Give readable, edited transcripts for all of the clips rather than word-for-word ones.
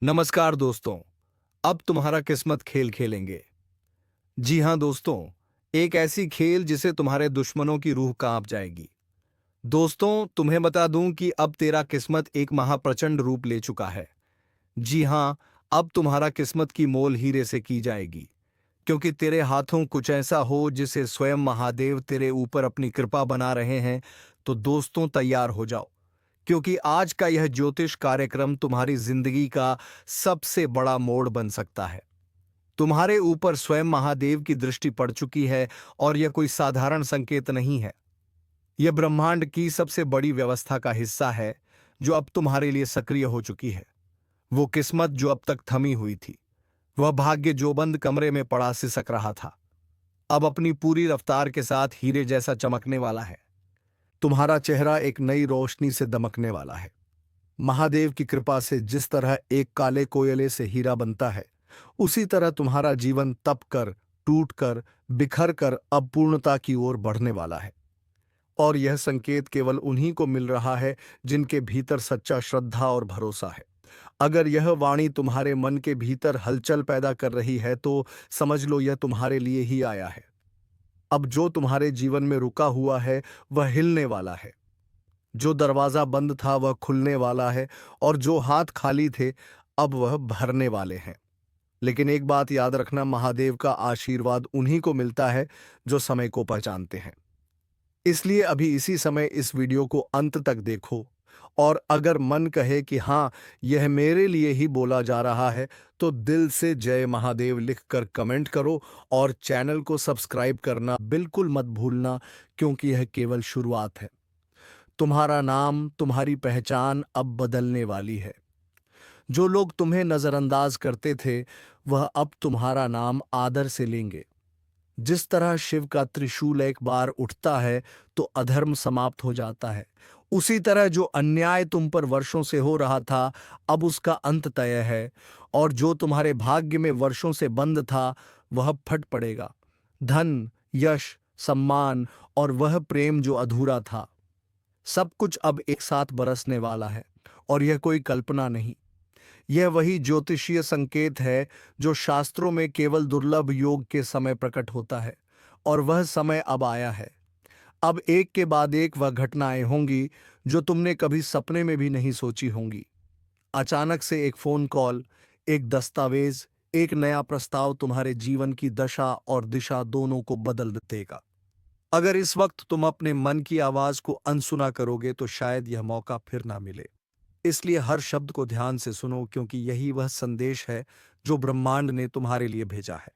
नमस्कार दोस्तों। अब तुम्हारा किस्मत खेल खेलेंगे। जी हाँ दोस्तों, एक ऐसी खेल जिसे तुम्हारे दुश्मनों की रूह कांप जाएगी। दोस्तों, तुम्हें बता दूं कि अब तेरा किस्मत एक महाप्रचंड रूप ले चुका है। जी हाँ, अब तुम्हारा किस्मत की मोल हीरे से की जाएगी, क्योंकि तेरे हाथों कुछ ऐसा हो जिसे स्वयं महादेव तेरे ऊपर अपनी कृपा बना रहे हैं। तो दोस्तों, तैयार हो जाओ, क्योंकि आज का यह ज्योतिष कार्यक्रम तुम्हारी जिंदगी का सबसे बड़ा मोड़ बन सकता है। तुम्हारे ऊपर स्वयं महादेव की दृष्टि पड़ चुकी है, और यह कोई साधारण संकेत नहीं है। यह ब्रह्मांड की सबसे बड़ी व्यवस्था का हिस्सा है, जो अब तुम्हारे लिए सक्रिय हो चुकी है। वो किस्मत जो अब तक थमी हुई थी, वह भाग्य जो बंद कमरे में पड़ा सिसक रहा था, अब अपनी पूरी रफ्तार के साथ हीरे जैसा चमकने वाला है। तुम्हारा चेहरा एक नई रोशनी से दमकने वाला है। महादेव की कृपा से जिस तरह एक काले कोयले से हीरा बनता है, उसी तरह तुम्हारा जीवन तप कर, टूट कर, बिखर कर अब पूर्णता की ओर बढ़ने वाला है। और यह संकेत केवल उन्हीं को मिल रहा है जिनके भीतर सच्चा श्रद्धा और भरोसा है। अगर यह वाणी तुम्हारे मन के भीतर हलचल पैदा कर रही है, तो समझ लो यह तुम्हारे लिए ही आया है। अब जो तुम्हारे जीवन में रुका हुआ है, वह हिलने वाला है। जो दरवाजा बंद था वह खुलने वाला है, और जो हाथ खाली थे अब वह भरने वाले हैं। लेकिन एक बात याद रखना, महादेव का आशीर्वाद उन्हीं को मिलता है जो समय को पहचानते हैं। इसलिए अभी इसी समय इस वीडियो को अंत तक देखो, और अगर मन कहे कि हाँ, यह मेरे लिए ही बोला जा रहा है, तो दिल से जय महादेव लिखकर कमेंट करो, और चैनल को सब्सक्राइब करना बिल्कुल मत भूलना, क्योंकि यह केवल शुरुआत है। तुम्हारा नाम, तुम्हारी पहचान अब बदलने वाली है। जो लोग तुम्हें नजरअंदाज करते थे, वह अब तुम्हारा नाम आदर से लेंगे। जिस तरह शिव का त्रिशूल एक बार उठता है तो अधर्म समाप्त हो जाता है, उसी तरह जो अन्याय तुम पर वर्षों से हो रहा था, अब उसका अंत तय है। और जो तुम्हारे भाग्य में वर्षों से बंद था, वह फट पड़ेगा। धन, यश, सम्मान और वह प्रेम जो अधूरा था, सब कुछ अब एक साथ बरसने वाला है। और यह कोई कल्पना नहीं, यह वही ज्योतिषीय संकेत है जो शास्त्रों में केवल दुर्लभ योग के समय प्रकट होता है। और वह समय अब आया है। अब एक के बाद एक वह घटनाएं होंगी जो तुमने कभी सपने में भी नहीं सोची होंगी। अचानक से एक फोन कॉल, एक दस्तावेज, एक नया प्रस्ताव तुम्हारे जीवन की दशा और दिशा दोनों को बदल देगा। अगर इस वक्त तुम अपने मन की आवाज को अनसुना करोगे, तो शायद यह मौका फिर ना मिले। इसलिए हर शब्द को ध्यान से सुनो, क्योंकि यही वह संदेश है जो ब्रह्मांड ने तुम्हारे लिए भेजा है।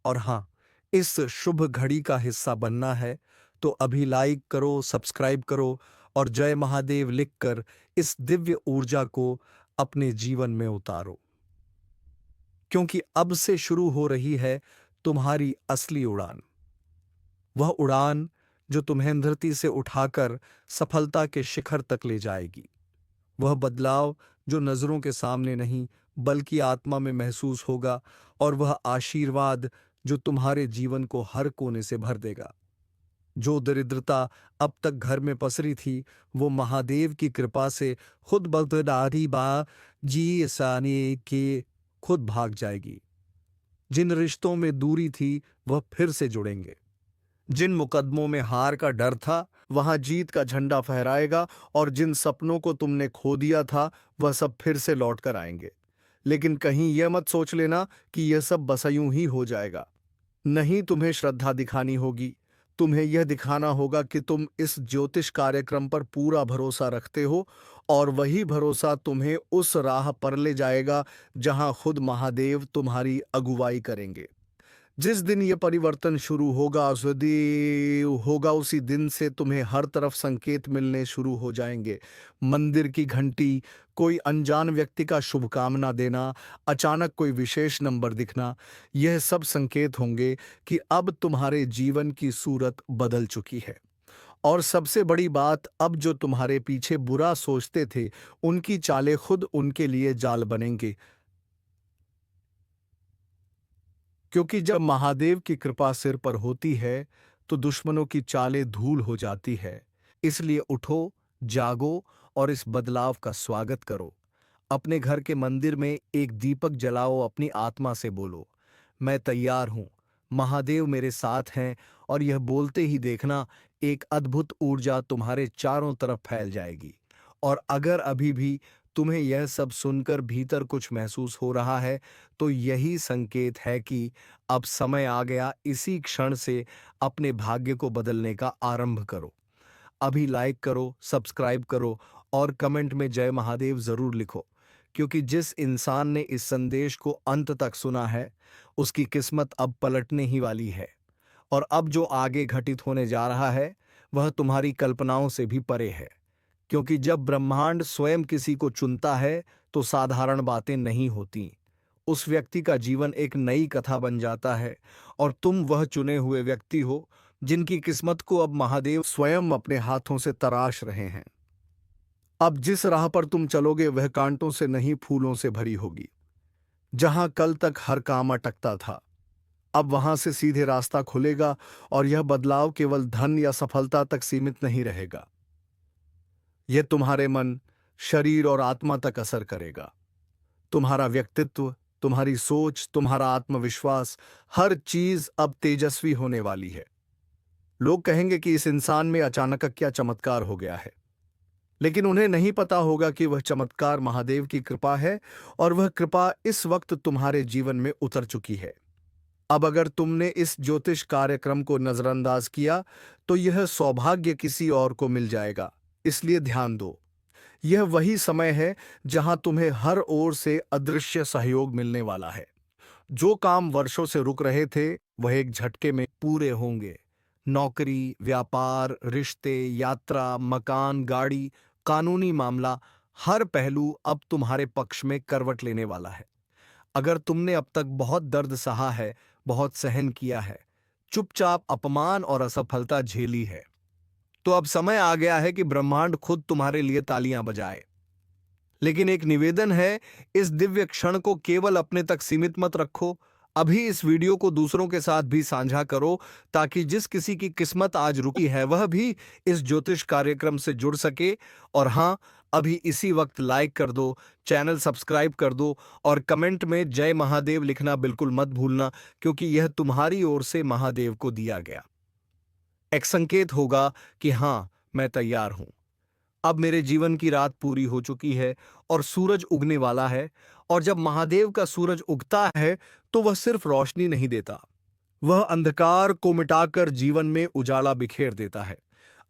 और हाँ, इस शुभ घड़ी का हिस्सा बनना है तो अभी लाइक करो, सब्सक्राइब करो, और जय महादेव लिखकर इस दिव्य ऊर्जा को अपने जीवन में उतारो, क्योंकि अब से शुरू हो रही है तुम्हारी असली उड़ान। वह उड़ान जो तुम्हें धरती से उठाकर सफलता के शिखर तक ले जाएगी। वह बदलाव जो नजरों के सामने नहीं, बल्कि आत्मा में महसूस होगा। और वह आशीर्वाद जो तुम्हारे जीवन को हर कोने से भर देगा। जो दरिद्रता अब तक घर में पसरी थी, वो महादेव की कृपा से खुद बदलारी बा जी साने के खुद भाग जाएगी। जिन रिश्तों में दूरी थी, वह फिर से जुड़ेंगे। जिन मुकदमों में हार का डर था, वहां जीत का झंडा फहराएगा। और जिन सपनों को तुमने खो दिया था, वह सब फिर से लौट कर आएंगे। लेकिन कहीं यह मत सोच लेना कि यह सब बस यूं ही हो जाएगा। नहीं, तुम्हें श्रद्धा दिखानी होगी। तुम्हें यह दिखाना होगा कि तुम इस ज्योतिष कार्यक्रम पर पूरा भरोसा रखते हो, और वही भरोसा तुम्हें उस राह पर ले जाएगा जहां खुद महादेव तुम्हारी अगुवाई करेंगे। जिस दिन ये परिवर्तन शुरू होगा, उसी दिन से तुम्हें हर तरफ संकेत मिलने शुरू हो जाएंगे। मंदिर की घंटी, कोई अनजान व्यक्ति का शुभकामना देना, अचानक कोई विशेष नंबर दिखना, यह सब संकेत होंगे कि अब तुम्हारे जीवन की सूरत बदल चुकी है। और सबसे बड़ी बात, अब जो तुम्हारे पीछे बुरा सोचते थे, उनकी चालें खुद उनके लिए जाल बनेंगे। क्योंकि जब महादेव की कृपा सिर पर होती है, तो दुश्मनों की चालें धूल हो जाती है। इसलिए उठो, जागो और इस बदलाव का स्वागत करो। अपने घर के मंदिर में एक दीपक जलाओ, अपनी आत्मा से बोलो, मैं तैयार हूं, महादेव मेरे साथ हैं। और यह बोलते ही देखना, एक अद्भुत ऊर्जा तुम्हारे चारों तरफ फैल जाएगी। और अगर अभी भी तुम्हें यह सब सुनकर भीतर कुछ महसूस हो रहा है, तो यही संकेत है कि अब समय आ गया। इसी क्षण से अपने भाग्य को बदलने का आरंभ करो। अभी लाइक करो, सब्सक्राइब करो और कमेंट में जय महादेव जरूर लिखो, क्योंकि जिस इंसान ने इस संदेश को अंत तक सुना है, उसकी किस्मत अब पलटने ही वाली है। और अब जो आगे घटित होने जा रहा है, वह तुम्हारी कल्पनाओं से भी परे है। क्योंकि जब ब्रह्मांड स्वयं किसी को चुनता है, तो साधारण बातें नहीं होती। उस व्यक्ति का जीवन एक नई कथा बन जाता है। और तुम वह चुने हुए व्यक्ति हो, जिनकी किस्मत को अब महादेव स्वयं अपने हाथों से तराश रहे हैं। अब जिस राह पर तुम चलोगे, वह कांटों से नहीं, फूलों से भरी होगी। जहां कल तक हर काम अटकता था, अब वहां से सीधे रास्ता खुलेगा। और यह बदलाव केवल धन या सफलता तक सीमित नहीं रहेगा। यह तुम्हारे मन, शरीर और आत्मा तक असर करेगा। तुम्हारा व्यक्तित्व, तुम्हारी सोच, तुम्हारा आत्मविश्वास, हर चीज अब तेजस्वी होने वाली है। लोग कहेंगे कि इस इंसान में अचानक क्या चमत्कार हो गया है। लेकिन उन्हें नहीं पता होगा कि वह चमत्कार महादेव की कृपा है, और वह कृपा इस वक्त तुम्हारे जीवन में उतर चुकी है। अब अगर तुमने इस ज्योतिष कार्यक्रम को नजरअंदाज किया, तो यह सौभाग्य किसी और को मिल जाएगा। इसलिए ध्यान दो, यह वही समय है जहां तुम्हें हर ओर से अदृश्य सहयोग मिलने वाला है। जो काम वर्षों से रुक रहे थे, वह एक झटके में पूरे होंगे। नौकरी, व्यापार, रिश्ते, यात्रा, मकान, गाड़ी, कानूनी मामला, हर पहलू अब तुम्हारे पक्ष में करवट लेने वाला है। अगर तुमने अब तक बहुत दर्द सहा है, बहुत सहन किया है, चुपचाप अपमान और असफलता झेली है, तो अब समय आ गया है कि ब्रह्मांड खुद तुम्हारे लिए तालियां बजाए। लेकिन एक निवेदन है, इस दिव्य क्षण को केवल अपने तक सीमित मत रखो। अभी इस वीडियो को दूसरों के साथ भी साझा करो, ताकि जिस किसी की किस्मत आज रुकी है, वह भी इस ज्योतिष कार्यक्रम से जुड़ सके। और हाँ, अभी इसी वक्त लाइक कर दो, चैनल सब्सक्राइब कर दो और कमेंट में जय महादेव लिखना बिल्कुल मत भूलना, क्योंकि यह तुम्हारी ओर से महादेव को दिया गया एक संकेत होगा कि हाँ, मैं तैयार हूं। अब मेरे जीवन की रात पूरी हो चुकी है और सूरज उगने वाला है। और जब महादेव का सूरज उगता है, तो वह सिर्फ रोशनी नहीं देता, वह अंधकार को मिटाकर जीवन में उजाला बिखेर देता है।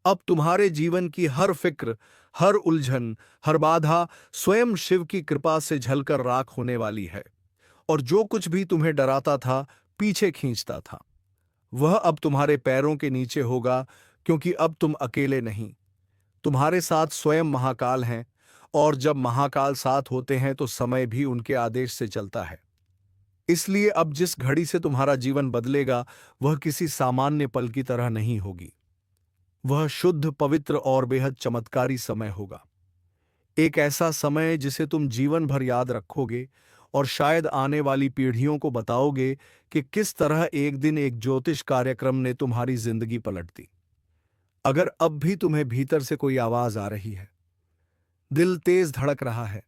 अब तुम्हारे जीवन की हर फिक्र, हर उलझन, हर बाधा स्वयं शिव की कृपा से झलकर राख होने वाली है। और जो कुछ भी तुम्हें डराता था, पीछे खींचता था, वह अब तुम्हारे पैरों के नीचे होगा। क्योंकि अब तुम अकेले नहीं, तुम्हारे साथ स्वयं महाकाल हैं। और जब महाकाल साथ होते हैं, तो समय भी उनके आदेश से चलता है। इसलिए अब जिस घड़ी से तुम्हारा जीवन बदलेगा, वह किसी सामान्य पल की तरह नहीं होगी। वह शुद्ध, पवित्र और बेहद चमत्कारी समय होगा। एक ऐसा समय जिसे तुम जीवन भर याद रखोगे और शायद आने वाली पीढ़ियों को बताओगे कि किस तरह एक दिन एक ज्योतिष कार्यक्रम ने तुम्हारी जिंदगी पलट दी। अगर अब भी तुम्हें भीतर से कोई आवाज आ रही है, दिल तेज धड़क रहा है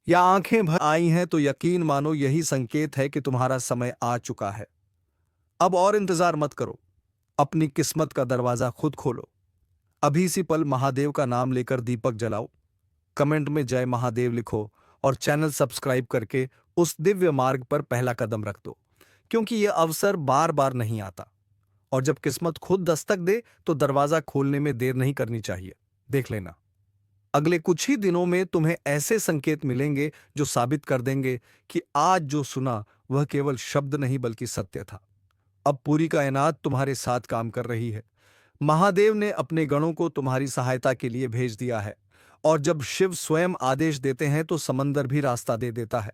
या आंखें भर आई हैं, तो यकीन मानो यही संकेत है कि तुम्हारा समय आ चुका है। अब और इंतजार मत करो, अपनी किस्मत का दरवाजा खुद खोलो। अभी इसी पल महादेव का नाम लेकर दीपक जलाओ, कमेंट में जय महादेव लिखो और चैनल सब्सक्राइब करके उस दिव्य मार्ग पर पहला कदम रख दो। क्योंकि यह अवसर बार बार नहीं आता, और जब किस्मत खुद दस्तक दे, तो दरवाजा खोलने में देर नहीं करनी चाहिए। देख लेना, अगले कुछ ही दिनों में तुम्हें ऐसे संकेत मिलेंगे जो साबित कर देंगे कि आज जो सुना वह केवल शब्द नहीं, बल्कि सत्य था। अब पूरी कायनात तुम्हारे साथ काम कर रही है। महादेव ने अपने गणों को तुम्हारी सहायता के लिए भेज दिया है। और जब शिव स्वयं आदेश देते हैं, तो समंदर भी रास्ता दे देता है।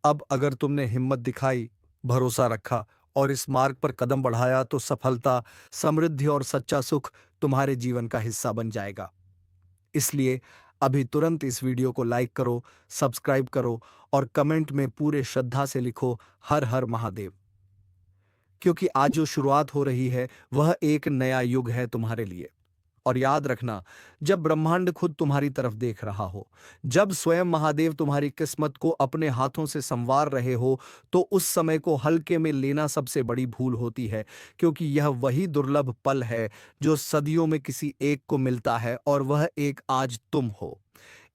अब अगर तुमने हिम्मत दिखाई, भरोसा रखा और इस मार्ग पर कदम बढ़ाया, तो सफलता, समृद्धि और सच्चा सुख तुम्हारे जीवन का हिस्सा बन जाएगा। इसलिए अभी तुरंत इस वीडियो को लाइक करो, सब्सक्राइब करो और कमेंट में पूरे श्रद्धा से लिखो हर हर महादेव। क्योंकि आज जो शुरुआत हो रही है, वह एक नया युग है तुम्हारे लिए। और याद रखना, जब ब्रह्मांड खुद तुम्हारी तरफ देख रहा हो, जब स्वयं महादेव तुम्हारी किस्मत को अपने हाथों से संवार रहे हो, तो उस समय को हल्के में लेना सबसे बड़ी भूल होती है, क्योंकि यह वही दुर्लभ पल है जो सदियों में किसी एक को मिलता है, और वह एक आज तुम हो।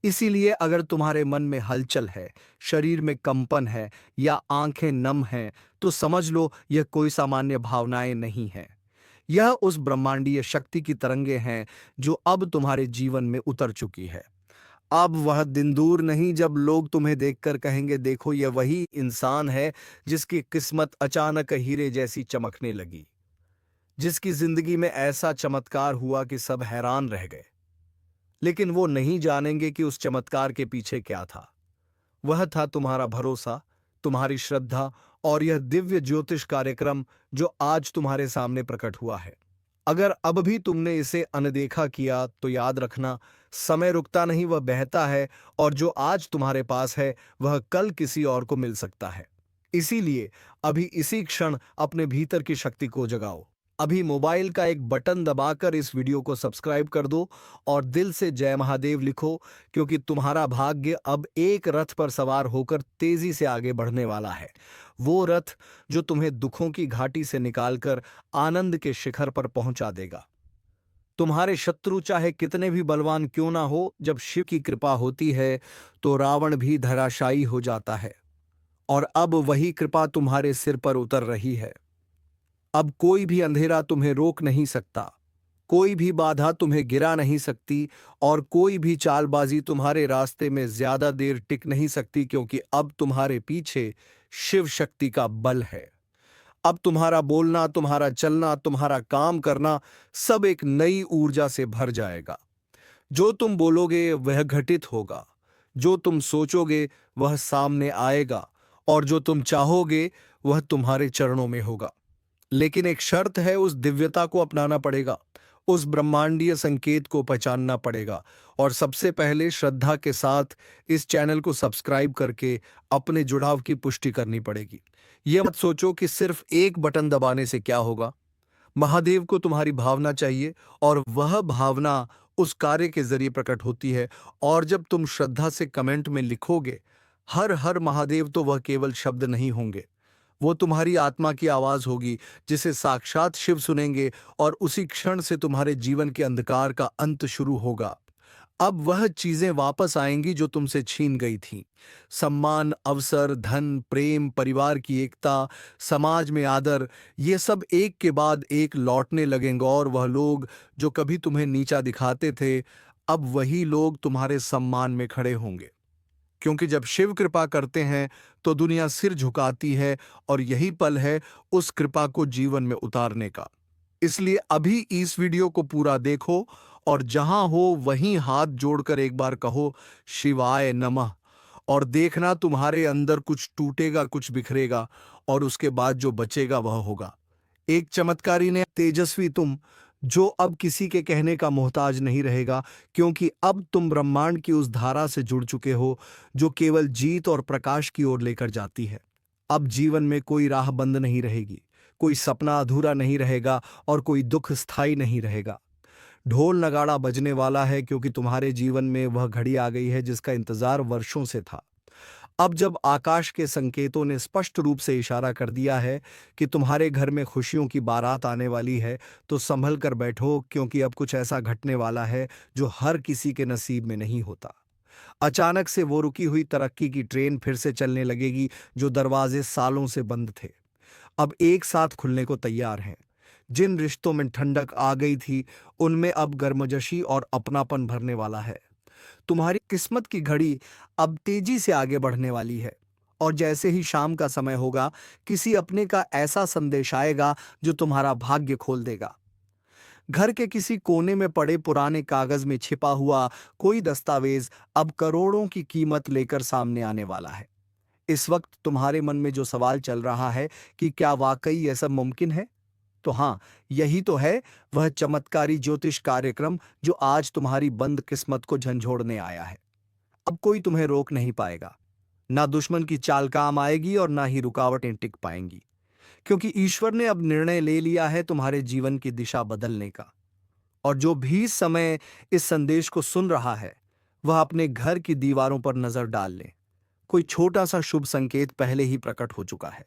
इसीलिए अगर तुम्हारे मन में हलचल है, शरीर में कंपन है या आंखें नम हैं, तो समझ लो यह कोई सामान्य भावनाएं नहीं हैं। यह उस ब्रह्मांडीय शक्ति की तरंगे हैं जो अब तुम्हारे जीवन में उतर चुकी है। अब वह दिन दूर नहीं जब लोग तुम्हें देखकर कहेंगे, देखो यह वही इंसान है जिसकी किस्मत अचानक हीरे जैसी चमकने लगी, जिसकी जिंदगी में ऐसा चमत्कार हुआ कि सब हैरान रह गए। लेकिन वो नहीं जानेंगे कि उस चमत्कार के पीछे क्या था। वह था तुम्हारा भरोसा, तुम्हारी श्रद्धा और यह दिव्य ज्योतिष कार्यक्रम जो आज तुम्हारे सामने प्रकट हुआ है। अगर अब भी तुमने इसे अनदेखा किया तो याद रखना, समय रुकता नहीं, वह बहता है, और जो आज तुम्हारे पास है वह कल किसी और को मिल सकता है। इसीलिए अभी इसी क्षण अपने भीतर की शक्ति को जगाओ। अभी मोबाइल का एक बटन दबाकर इस वीडियो को सब्सक्राइब कर दो और दिल से जय महादेव लिखो, क्योंकि तुम्हारा भाग्य अब एक रथ पर सवार होकर तेजी से आगे बढ़ने वाला है। वो रथ जो तुम्हें दुखों की घाटी से निकालकर आनंद के शिखर पर पहुंचा देगा। तुम्हारे शत्रु चाहे कितने भी बलवान क्यों ना हो, जब शिव की कृपा होती है तो रावण भी धराशायी हो जाता है। और अब वही कृपा तुम्हारे सिर पर उतर रही है। अब कोई भी अंधेरा तुम्हें रोक नहीं सकता, कोई भी बाधा तुम्हें गिरा नहीं सकती, और कोई भी चालबाजी तुम्हारे रास्ते में ज्यादा देर टिक नहीं सकती, क्योंकि अब तुम्हारे पीछे शिव शक्ति का बल है। अब तुम्हारा बोलना, तुम्हारा चलना, तुम्हारा काम करना सब एक नई ऊर्जा से भर जाएगा। जो तुम बोलोगे वह घटित होगा, जो तुम सोचोगे वह सामने आएगा, और जो तुम चाहोगे वह तुम्हारे चरणों में होगा। लेकिन एक शर्त है, उस दिव्यता को अपनाना पड़ेगा, उस ब्रह्मांडीय संकेत को पहचानना पड़ेगा, और सबसे पहले श्रद्धा के साथ इस चैनल को सब्सक्राइब करके अपने जुड़ाव की पुष्टि करनी पड़ेगी। यह मत सोचो कि सिर्फ एक बटन दबाने से क्या होगा। महादेव को तुम्हारी भावना चाहिए, और वह भावना उस कार्य के जरिए प्रकट होती है। और जब तुम श्रद्धा से कमेंट में लिखोगे हर हर महादेव, तो वह केवल शब्द नहीं होंगे, वो तुम्हारी आत्मा की आवाज होगी, जिसे साक्षात शिव सुनेंगे, और उसी क्षण से तुम्हारे जीवन के अंधकार का अंत शुरू होगा। अब वह चीजें वापस आएंगी जो तुमसे छीन गई थीं। सम्मान, अवसर, धन, प्रेम, परिवार की एकता, समाज में आदर, ये सब एक के बाद एक लौटने लगेंगे, और वह लोग जो कभी तुम्हें नीचा दिखाते थे, अब वही लोग तुम्हारे सम्मान में खड़े होंगे। क्योंकि जब शिव कृपा करते हैं तो दुनिया सिर झुकाती है, और यही पल है उस कृपा को जीवन में उतारने का। इसलिए अभी इस वीडियो को पूरा देखो, और जहां हो वहीं हाथ जोड़कर एक बार कहो शिवाय नमः, और देखना तुम्हारे अंदर कुछ टूटेगा, कुछ बिखरेगा, और उसके बाद जो बचेगा वह होगा एक चमत्कारी ने तेजस्वी तुम, जो अब किसी के कहने का मोहताज नहीं रहेगा, क्योंकि अब तुम ब्रह्मांड की उस धारा से जुड़ चुके हो जो केवल जीत और प्रकाश की ओर लेकर जाती है। अब जीवन में कोई राह बंद नहीं रहेगी, कोई सपना अधूरा नहीं रहेगा, और कोई दुख स्थायी नहीं रहेगा। ढोल नगाड़ा बजने वाला है, क्योंकि तुम्हारे जीवन में वह घड़ी आ गई है जिसका इंतजार वर्षों से था। अब जब आकाश के संकेतों ने स्पष्ट रूप से इशारा कर दिया है कि तुम्हारे घर में खुशियों की बारात आने वाली है, तो संभल कर बैठो, क्योंकि अब कुछ ऐसा घटने वाला है जो हर किसी के नसीब में नहीं होता। अचानक से वो रुकी हुई तरक्की की ट्रेन फिर से चलने लगेगी, जो दरवाजे सालों से बंद थे अब एक साथ खुलने को तैयार हैं। जिन रिश्तों में ठंडक आ गई थी, उनमें अब गर्मजोशी और अपनापन भरने वाला है। तुम्हारी किस्मत की घड़ी अब तेजी से आगे बढ़ने वाली है, और जैसे ही शाम का समय होगा, किसी अपने का ऐसा संदेश आएगा जो तुम्हारा भाग्य खोल देगा। घर के किसी कोने में पड़े पुराने कागज में छिपा हुआ कोई दस्तावेज अब करोड़ों की कीमत लेकर सामने आने वाला है। इस वक्त तुम्हारे मन में जो सवाल चल रहा है कि क्या वाकई यह सब मुमकिन है, तो हाँ, यही तो है वह चमत्कारी ज्योतिष कार्यक्रम जो आज तुम्हारी बंद किस्मत को झंझोड़ने आया है। अब कोई तुम्हें रोक नहीं पाएगा, ना दुश्मन की चाल काम आएगी और ना ही रुकावटें टिक पाएंगी, क्योंकि ईश्वर ने अब निर्णय ले लिया है तुम्हारे जीवन की दिशा बदलने का। और जो भी इस समय इस संदेश को सुन रहा है वह अपने घर की दीवारों पर नजर डाल ले। कोई छोटा सा शुभ संकेत पहले ही प्रकट हो चुका है,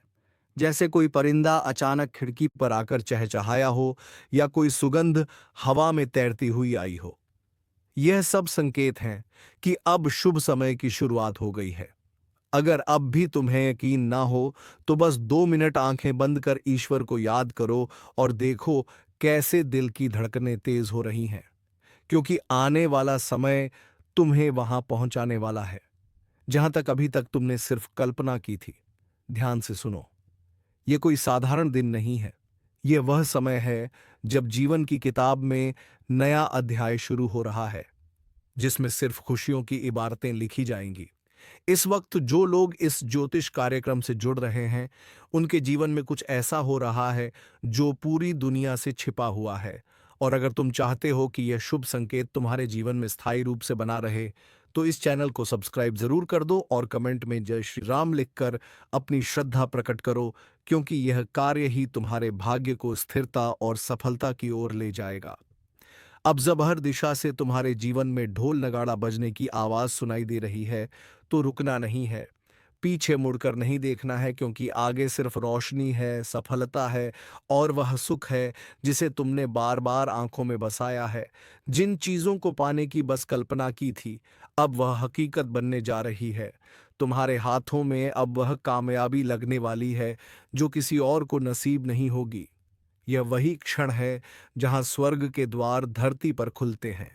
जैसे कोई परिंदा अचानक खिड़की पर आकर चहचहाया हो या कोई सुगंध हवा में तैरती हुई आई हो। यह सब संकेत हैं कि अब शुभ समय की शुरुआत हो गई है। अगर अब भी तुम्हें यकीन ना हो तो बस 2 मिनट आंखें बंद कर ईश्वर को याद करो और देखो कैसे दिल की धड़कनें तेज हो रही हैं, क्योंकि आने वाला समय तुम्हें वहां पहुंचाने वाला है जहां तक अभी तक तुमने सिर्फ कल्पना की थी। ध्यान से सुनो, यह कोई साधारण दिन नहीं है। यह वह समय है जब जीवन की किताब में नया अध्याय शुरू हो रहा है, जिसमें सिर्फ खुशियों की इबारतें लिखी जाएंगी। इस वक्त जो लोग इस ज्योतिष कार्यक्रम से जुड़ रहे हैं, उनके जीवन में कुछ ऐसा हो रहा है जो पूरी दुनिया से छिपा हुआ है। और अगर तुम चाहते हो कि यह शुभ संकेत तुम्हारे जीवन में स्थायी रूप से बना रहे, तो इस चैनल को सब्सक्राइब जरूर कर दो और कमेंट में जय श्री राम लिखकर अपनी श्रद्धा प्रकट करो, क्योंकि यह कार्य ही तुम्हारे भाग्य को स्थिरता और सफलता की ओर ले जाएगा। अब जब हर दिशा से तुम्हारे जीवन में ढोल नगाड़ा बजने की आवाज सुनाई दे रही है, तो रुकना नहीं है, पीछे मुड़कर नहीं देखना है, क्योंकि आगे सिर्फ रोशनी है, सफलता है और वह सुख है जिसे तुमने बार बार आंखों में बसाया है। जिन चीजों को पाने की बस कल्पना की थी, अब वह हकीकत बनने जा रही है। तुम्हारे हाथों में अब वह कामयाबी लगने वाली है जो किसी और को नसीब नहीं होगी। यह वही क्षण है जहां स्वर्ग के द्वार धरती पर खुलते हैं।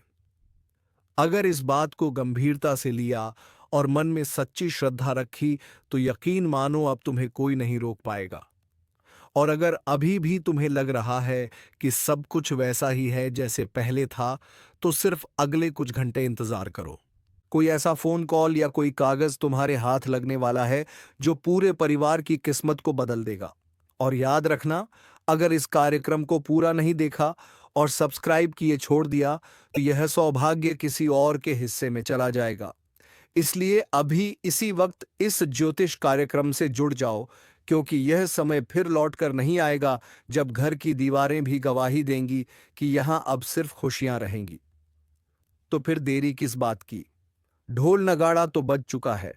अगर इस बात को गंभीरता से लिया और मन में सच्ची श्रद्धा रखी, तो यकीन मानो अब तुम्हें कोई नहीं रोक पाएगा। और अगर अभी भी तुम्हें लग रहा है कि सब कुछ वैसा ही है जैसे पहले था, तो सिर्फ अगले कुछ घंटे इंतजार करो। कोई ऐसा फोन कॉल या कोई कागज तुम्हारे हाथ लगने वाला है जो पूरे परिवार की किस्मत को बदल देगा। और याद रखना, अगर इस कार्यक्रम को पूरा नहीं देखा और सब्सक्राइब किए छोड़ दिया, तो यह सौभाग्य किसी और के हिस्से में चला जाएगा। इसलिए अभी इसी वक्त इस ज्योतिष कार्यक्रम से जुड़ जाओ, क्योंकि यह समय फिर लौट कर नहीं आएगा जब घर की दीवारें भी गवाही देंगी कि यहां अब सिर्फ खुशियां रहेंगी। तो फिर देरी किस बात की? ढोल नगाड़ा तो बज चुका है।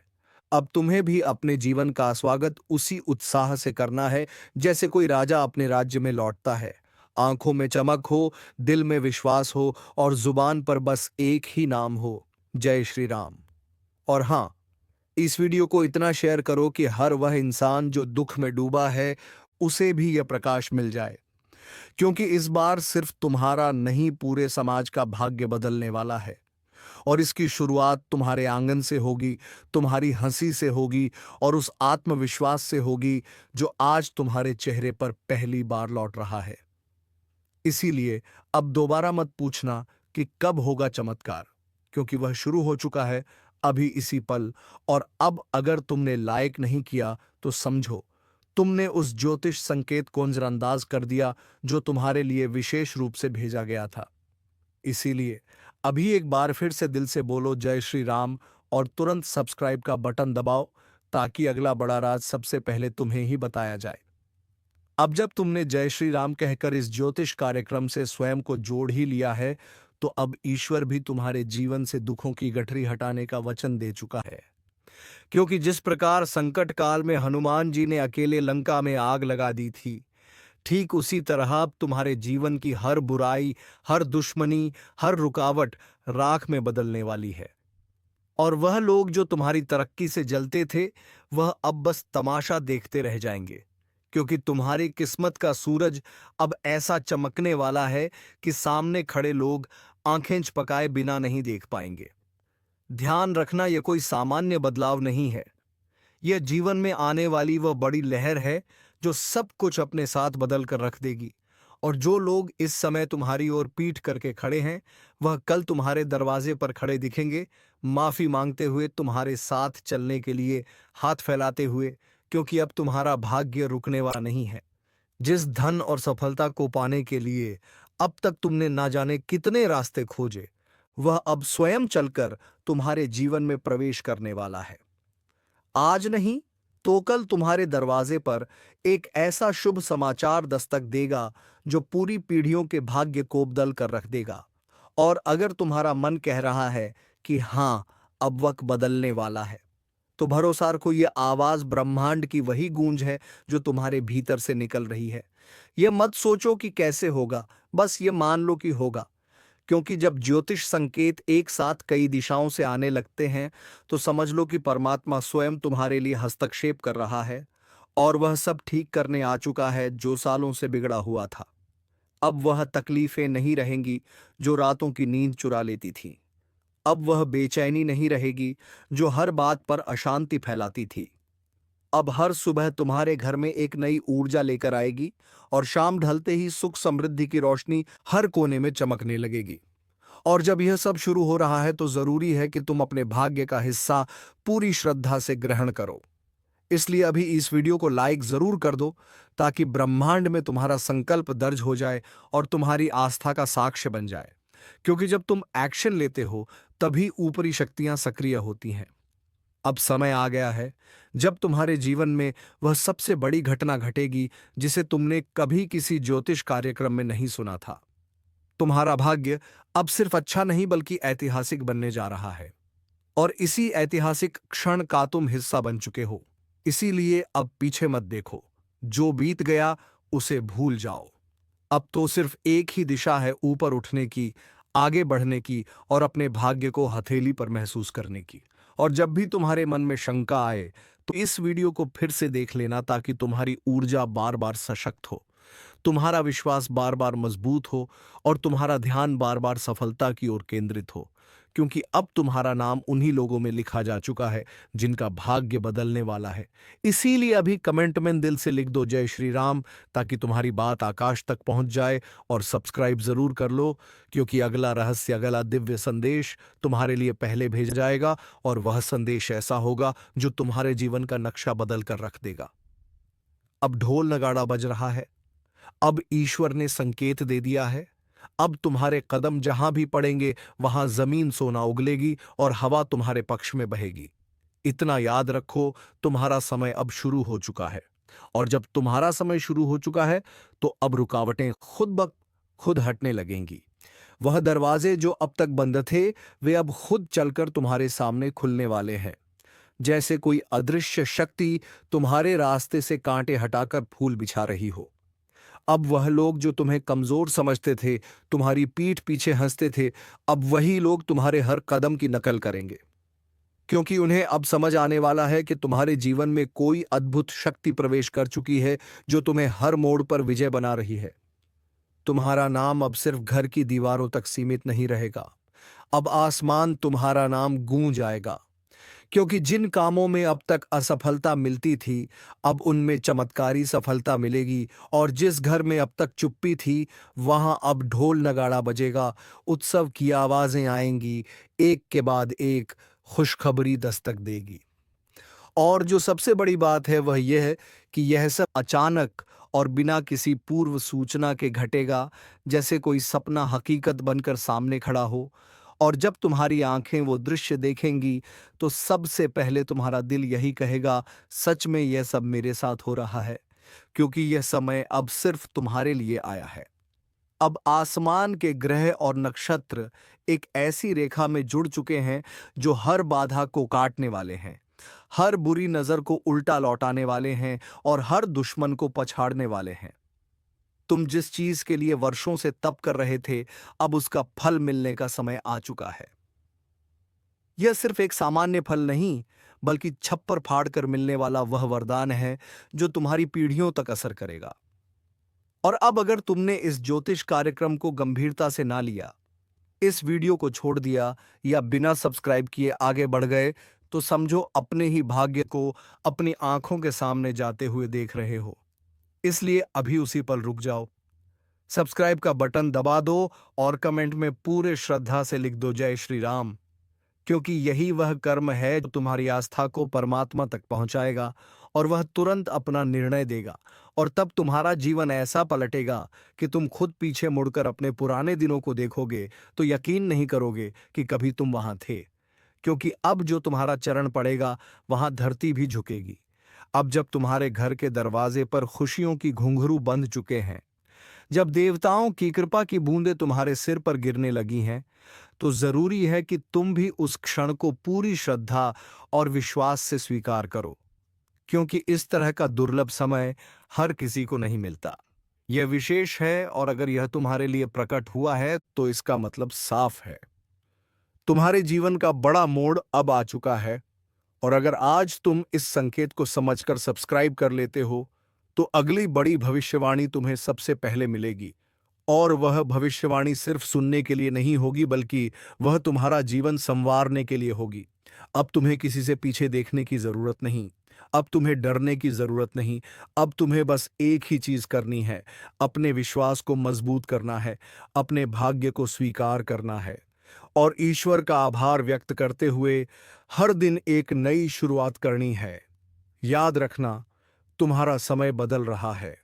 अब तुम्हें भी अपने जीवन का स्वागत उसी उत्साह से करना है जैसे कोई राजा अपने राज्य में लौटता है। आंखों में चमक हो, दिल में विश्वास हो और जुबान पर बस एक ही नाम हो, जय श्री राम। और हां, इस वीडियो को इतना शेयर करो कि हर वह इंसान जो दुख में डूबा है, उसे भी यह प्रकाश मिल जाए, क्योंकि इस बार सिर्फ तुम्हारा नहीं, पूरे समाज का भाग्य बदलने वाला है। और इसकी शुरुआत तुम्हारे आंगन से होगी, तुम्हारी हंसी से होगी और उस आत्मविश्वास से होगी जो आज तुम्हारे चेहरे पर पहली बार लौट रहा है। इसीलिए अब दोबारा मत पूछना कि कब होगा चमत्कार, क्योंकि वह शुरू हो चुका है अभी इसी पल। और अब अगर तुमने लाइक नहीं किया, तो समझो तुमने उस ज्योतिष संकेत को नजरअंदाज कर दिया जो तुम्हारे लिए विशेष रूप से भेजा गया था। इसीलिए अभी एक बार फिर से दिल से बोलो जय श्री राम और तुरंत सब्सक्राइब का बटन दबाओ, ताकि अगला बड़ा राज सबसे पहले तुम्हें ही बताया जाए। अब जब तुमने जय श्री राम कहकर इस ज्योतिष कार्यक्रम से स्वयं को जोड़ ही लिया है, तो अब ईश्वर भी तुम्हारे जीवन से दुखों की गठरी हटाने का वचन दे चुका है। क्योंकि जिस प्रकार संकट काल में हनुमान जी ने अकेले लंका में आग लगा दी थी, ठीक उसी तरह अब तुम्हारे जीवन की हर बुराई, हर दुश्मनी, हर रुकावट राख में बदलने वाली है। और वह लोग जो तुम्हारी तरक्की से जलते थे, वह अब बस तमाशा देखते रह जाएंगे, क्योंकि तुम्हारी किस्मत का सूरज अब ऐसा चमकने वाला है कि सामने खड़े लोग आंखें झपकाए बिना नहीं देख पाएंगे। ध्यान रखना, यह कोई सामान्य बदलाव नहीं है। यह जीवन में आने वाली वह बड़ी लहर है जो सब कुछ अपने साथ बदल कर रख देगी। और जो लोग इस समय तुम्हारी ओर पीठ करके खड़े हैं, वह कल तुम्हारे दरवाजे पर खड़े दिखेंगे, माफी मांगते हुए, तुम्हारे साथ चलने के लिए हाथ फैलाते हुए, क्योंकि अब तुम्हारा भाग्य रुकने वाला नहीं है। जिस धन और सफलता को पाने के लिए अब तक तुमने ना जाने कितने रास्ते खोजे, वह अब स्वयं चलकर तुम्हारे जीवन में प्रवेश करने वाला है। आज नहीं तो कल तुम्हारे दरवाजे पर एक ऐसा शुभ समाचार दस्तक देगा जो पूरी पीढ़ियों के भाग्य को बदल कर रख देगा। और अगर तुम्हारा मन कह रहा है कि हाँ, अब वक्त बदलने वाला है, तो भरोसा रखो, ये आवाज ब्रह्मांड की वही गूंज है जो तुम्हारे भीतर से निकल रही है। यह मत सोचो कि कैसे होगा, बस ये मान लो कि होगा। क्योंकि जब ज्योतिष संकेत एक साथ कई दिशाओं से आने लगते हैं, तो समझ लो कि परमात्मा स्वयं तुम्हारे लिए हस्तक्षेप कर रहा है और वह सब ठीक करने आ चुका है जो सालों से बिगड़ा हुआ था। अब वह तकलीफें नहीं रहेंगी जो रातों की नींद चुरा लेती थीं। अब वह बेचैनी नहीं रहेगी जो हर बात पर अशांति फैलाती थी। अब हर सुबह तुम्हारे घर में एक नई ऊर्जा लेकर आएगी और शाम ढलते ही सुख समृद्धि की रोशनी हर कोने में चमकने लगेगी। और जब यह सब शुरू हो रहा है तो जरूरी है कि तुम अपने भाग्य का हिस्सा पूरी श्रद्धा से ग्रहण करो। इसलिए अभी इस वीडियो को लाइक जरूर कर दो, ताकि ब्रह्मांड में तुम्हारा संकल्प दर्ज हो जाए और तुम्हारी आस्था का साक्ष्य बन जाए। क्योंकि जब तुम एक्शन लेते हो तभी ऊपरी शक्तियां सक्रिय होती हैं। अब समय आ गया है जब तुम्हारे जीवन में वह सबसे बड़ी घटना घटेगी जिसे तुमने कभी किसी ज्योतिष कार्यक्रम में नहीं सुना था। तुम्हारा भाग्य अब सिर्फ अच्छा नहीं बल्कि ऐतिहासिक बनने जा रहा है। और इसी ऐतिहासिक क्षण का तुम हिस्सा बन चुके हो। इसीलिए अब पीछे मत देखो, जो बीत गया उसे भूल जाओ। अब तो सिर्फ एक ही दिशा है, ऊपर उठने की, आगे बढ़ने की और अपने भाग्य को हथेली पर महसूस करने की। और जब भी तुम्हारे मन में शंका आए तो इस वीडियो को फिर से देख लेना, ताकि तुम्हारी ऊर्जा बार बार सशक्त हो, तुम्हारा विश्वास बार बार मजबूत हो और तुम्हारा ध्यान बार बार सफलता की ओर केंद्रित हो। क्योंकि अब तुम्हारा नाम उन्हीं लोगों में लिखा जा चुका है जिनका भाग्य बदलने वाला है। इसीलिए अभी कमेंट में दिल से लिख दो जय श्री राम, ताकि तुम्हारी बात आकाश तक पहुंच जाए। और सब्सक्राइब जरूर कर लो, क्योंकि अगला रहस्य, अगला दिव्य संदेश तुम्हारे लिए पहले भेजा जाएगा और वह संदेश ऐसा होगा जो तुम्हारे जीवन का नक्शा बदल कर रख देगा। अब ढोल नगाड़ा बज रहा है, अब ईश्वर ने संकेत दे दिया है। अब तुम्हारे कदम जहां भी पड़ेंगे वहां जमीन सोना उगलेगी और हवा तुम्हारे पक्ष में बहेगी। इतना याद रखो, तुम्हारा समय अब शुरू हो चुका है। और जब तुम्हारा समय शुरू हो चुका है तो अब रुकावटें खुद ब खुद हटने लगेंगी। वह दरवाजे जो अब तक बंद थे, वे अब खुद चलकर तुम्हारे सामने खुलने वाले हैं। जैसे कोई अदृश्य शक्ति तुम्हारे रास्ते से कांटे हटाकर फूल बिछा रही हो। अब वह लोग जो तुम्हें कमजोर समझते थे, तुम्हारी पीठ पीछे हंसते थे, अब वही लोग तुम्हारे हर कदम की नकल करेंगे। क्योंकि उन्हें अब समझ आने वाला है कि तुम्हारे जीवन में कोई अद्भुत शक्ति प्रवेश कर चुकी है जो तुम्हें हर मोड़ पर विजय बना रही है। तुम्हारा नाम अब सिर्फ घर की दीवारों तक सीमित नहीं रहेगा। अब आसमान तुम्हारा नाम गूंज आएगा। क्योंकि जिन कामों में अब तक असफलता मिलती थी, अब उनमें चमत्कारी सफलता मिलेगी। और जिस घर में अब तक चुप्पी थी, वहां अब ढोल नगाड़ा बजेगा, उत्सव की आवाजें आएंगी, एक के बाद एक खुशखबरी दस्तक देगी। और जो सबसे बड़ी बात है वह यह है कि यह सब अचानक और बिना किसी पूर्व सूचना के घटेगा, जैसे कोई सपना हकीकत बनकर सामने खड़ा हो। और जब तुम्हारी आंखें वो दृश्य देखेंगी तो सबसे पहले तुम्हारा दिल यही कहेगा, सच में यह सब मेरे साथ हो रहा है। क्योंकि यह समय अब सिर्फ तुम्हारे लिए आया है। अब आसमान के ग्रह और नक्षत्र एक ऐसी रेखा में जुड़ चुके हैं जो हर बाधा को काटने वाले हैं, हर बुरी नजर को उल्टा लौटाने वाले हैं और हर दुश्मन को पछाड़ने वाले हैं। तुम जिस चीज के लिए वर्षों से तप कर रहे थे, अब उसका फल मिलने का समय आ चुका है। यह सिर्फ एक सामान्य फल नहीं, बल्कि छप्पर फाड़ कर मिलने वाला वह वरदान है जो तुम्हारी पीढ़ियों तक असर करेगा। और अब अगर तुमने इस ज्योतिष कार्यक्रम को गंभीरता से ना लिया, इस वीडियो को छोड़ दिया या बिना सब्सक्राइब किए आगे बढ़ गए, तो समझो अपने ही भाग्य को अपनी आंखों के सामने जाते हुए देख रहे हो। इसलिए अभी उसी पर रुक जाओ, सब्सक्राइब का बटन दबा दो और कमेंट में पूरे श्रद्धा से लिख दो जय श्री राम। क्योंकि यही वह कर्म है जो तुम्हारी आस्था को परमात्मा तक पहुंचाएगा और वह तुरंत अपना निर्णय देगा। और तब तुम्हारा जीवन ऐसा पलटेगा कि तुम खुद पीछे मुड़कर अपने पुराने दिनों को देखोगे तो यकीन नहीं करोगे कि कभी तुम वहां थे। क्योंकि अब जो तुम्हारा चरण पड़ेगा वहां धरती भी झुकेगी। अब जब तुम्हारे घर के दरवाजे पर खुशियों की घुंघरू बंध चुके हैं, जब देवताओं की कृपा की बूंदें तुम्हारे सिर पर गिरने लगी हैं, तो जरूरी है कि तुम भी उस क्षण को पूरी श्रद्धा और विश्वास से स्वीकार करो, क्योंकि इस तरह का दुर्लभ समय हर किसी को नहीं मिलता। यह विशेष है, और अगर यह तुम्हारे लिए प्रकट हुआ है तो इसका मतलब साफ है, तुम्हारे जीवन का बड़ा मोड़ अब आ चुका है। और अगर आज तुम इस संकेत को समझकर सब्सक्राइब कर लेते हो, तो अगली बड़ी भविष्यवाणी तुम्हें सबसे पहले मिलेगी। और वह भविष्यवाणी सिर्फ सुनने के लिए नहीं होगी, बल्कि वह तुम्हारा जीवन संवारने के लिए होगी। अब तुम्हें किसी से पीछे देखने की जरूरत नहीं, अब तुम्हें डरने की जरूरत नहीं। अब तुम्हें बस एक ही चीज करनी है, अपने विश्वास को मजबूत करना है, अपने भाग्य को स्वीकार करना है, और ईश्वर का आभार व्यक्त करते हुए हर दिन एक नई शुरुआत करनी है। याद रखना, तुम्हारा समय बदल रहा है।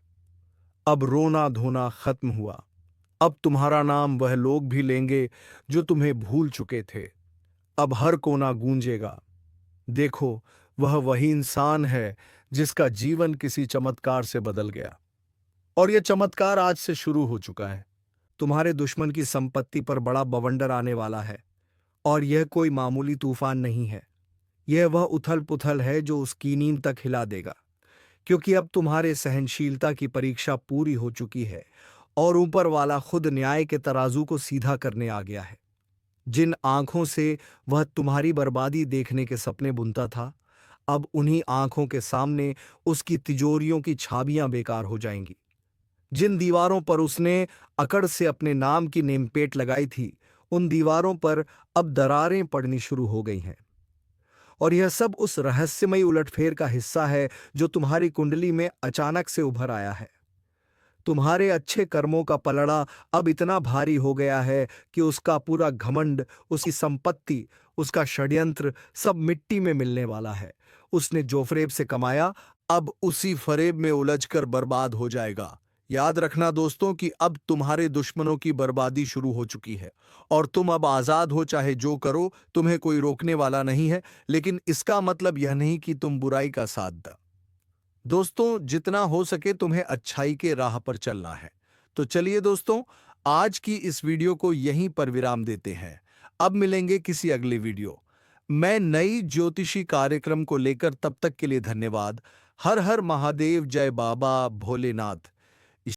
अब रोना धोना खत्म हुआ। अब तुम्हारा नाम वह लोग भी लेंगे जो तुम्हें भूल चुके थे। अब हर कोना गूंजेगा, देखो, वह वही इंसान है जिसका जीवन किसी चमत्कार से बदल गया। और यह चमत्कार आज से शुरू हो चुका है। तुम्हारे दुश्मन की संपत्ति पर बड़ा बवंडर आने वाला है, और यह कोई मामूली तूफान नहीं है। यह वह उथल पुथल है जो उसकी नींद तक हिला देगा, क्योंकि अब तुम्हारे सहनशीलता की परीक्षा पूरी हो चुकी है, और ऊपर वाला खुद न्याय के तराजू को सीधा करने आ गया है। जिन आंखों से वह तुम्हारी बर्बादी देखने के सपने बुनता था, अब उन्हीं आंखों के सामने उसकी तिजोरियों की छाबियां बेकार हो जाएंगी। जिन दीवारों पर उसने अकड़ से अपने नाम की नेमप्लेट लगाई थी, उन दीवारों पर अब दरारें पड़नी शुरू हो गई हैं। और यह सब उस रहस्यमयी उलटफेर का हिस्सा है जो तुम्हारी कुंडली में अचानक से उभर आया है। तुम्हारे अच्छे कर्मों का पलड़ा अब इतना भारी हो गया है कि उसका पूरा घमंड, उसकी संपत्ति, उसका षड्यंत्र सब मिट्टी में मिलने वाला है। उसने जो फरेब से कमाया, अब उसी फरेब में उलझकर बर्बाद हो जाएगा। याद रखना दोस्तों कि अब तुम्हारे दुश्मनों की बर्बादी शुरू हो चुकी है, और तुम अब आजाद हो, चाहे जो करो, तुम्हें कोई रोकने वाला नहीं है। लेकिन इसका मतलब यह नहीं कि तुम बुराई का साथ दो। दोस्तों, जितना हो सके तुम्हें अच्छाई के राह पर चलना है। तो चलिए दोस्तों, आज की इस वीडियो को यहीं पर विराम देते हैं। अब मिलेंगे किसी अगले वीडियो मैं नई ज्योतिषी कार्यक्रम को लेकर। तब तक के लिए धन्यवाद। हर हर महादेव, जय बाबा भोलेनाथ।